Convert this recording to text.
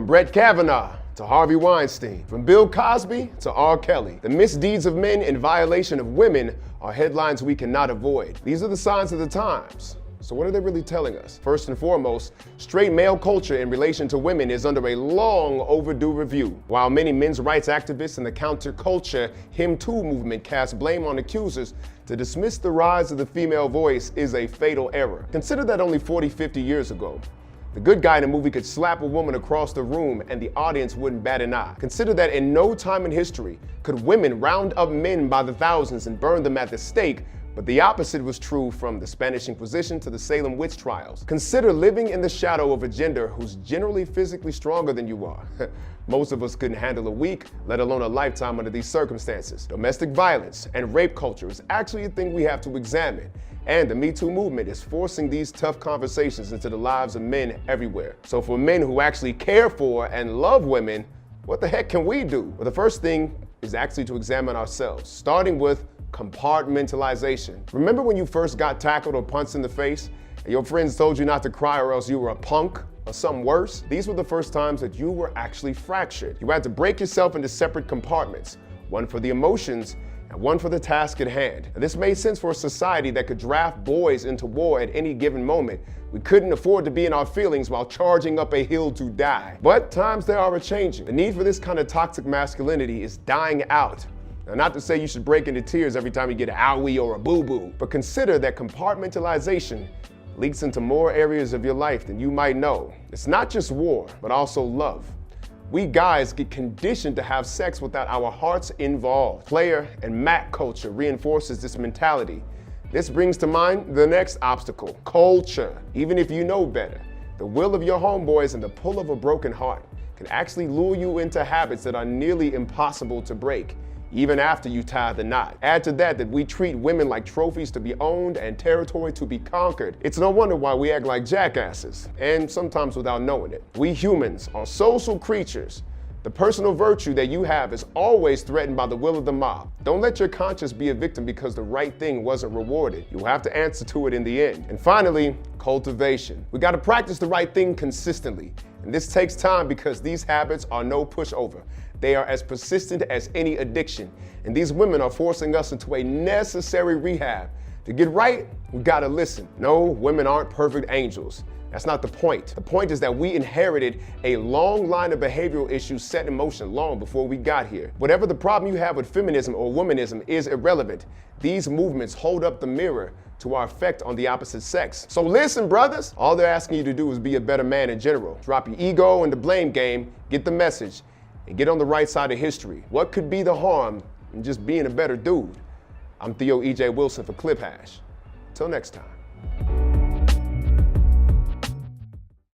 Brett Kavanaugh to Harvey Weinstein, from Bill Cosby to R. Kelly, the misdeeds of men in violation of women are headlines we cannot avoid. These are the signs of the times. So what are they really telling us? First and foremost, straight male culture in relation to women is under a long overdue review. While many men's rights activists and the counterculture Him Too movement cast blame on accusers, to dismiss the rise of the female voice is a fatal error. Consider that only 40, 50 years ago, the good guy in a movie could slap a woman across the room and the audience wouldn't bat an eye. Consider that in no time in history could women round up men by the thousands and burn them at the stake, but the opposite was true from the Spanish Inquisition to the Salem witch trials. Consider living in the shadow of a gender who's generally physically stronger than you are. Most of us couldn't handle a week, let alone a lifetime under these circumstances. Domestic violence and rape culture is actually a thing we have to examine. And the Me Too movement is forcing these tough conversations into the lives of men everywhere. So for men who actually care for and love women, what the heck can we do? Well, the first thing is actually to examine ourselves, starting with compartmentalization. Remember when you first got tackled or punched in the face and your friends told you not to cry or else you were a punk or something worse? These were the first times that you were actually fractured. You had to break yourself into separate compartments, one for the emotions and one for the task at hand. And this made sense for a society that could draft boys into war at any given moment. We couldn't afford to be in our feelings while charging up a hill to die. But times they are a-changing. The need for this kind of toxic masculinity is dying out. Now, not to say you should break into tears every time you get an owie or a boo-boo, but consider that compartmentalization leaks into more areas of your life than you might know. It's not just war, but also love. We guys get conditioned to have sex without our hearts involved. Player and Mac culture reinforces this mentality. This brings to mind the next obstacle, culture. Even if you know better, the will of your homeboys and the pull of a broken heart can actually lure you into habits that are nearly impossible to break, even after you tie the knot. Add to that we treat women like trophies to be owned and territory to be conquered. It's no wonder why we act like jackasses, and sometimes without knowing it. We humans are social creatures. The personal virtue that you have is always threatened by the will of the mob. Don't let your conscience be a victim because the right thing wasn't rewarded. You'll have to answer to it in the end. And finally, cultivation. We gotta practice the right thing consistently. And this takes time because these habits are no pushover. They are as persistent as any addiction. And these women are forcing us into a necessary rehab. To get right, we gotta listen. No, women aren't perfect angels. That's not the point. The point is that we inherited a long line of behavioral issues set in motion long before we got here. Whatever the problem you have with feminism or womanism is irrelevant. These movements hold up the mirror to our effect on the opposite sex. So listen, brothers, all they're asking you to do is be a better man in general. Drop your ego and the blame game, get the message, and get on the right side of history. What could be the harm in just being a better dude? I'm Theo E.J. Wilson for ClipHash. Till next time.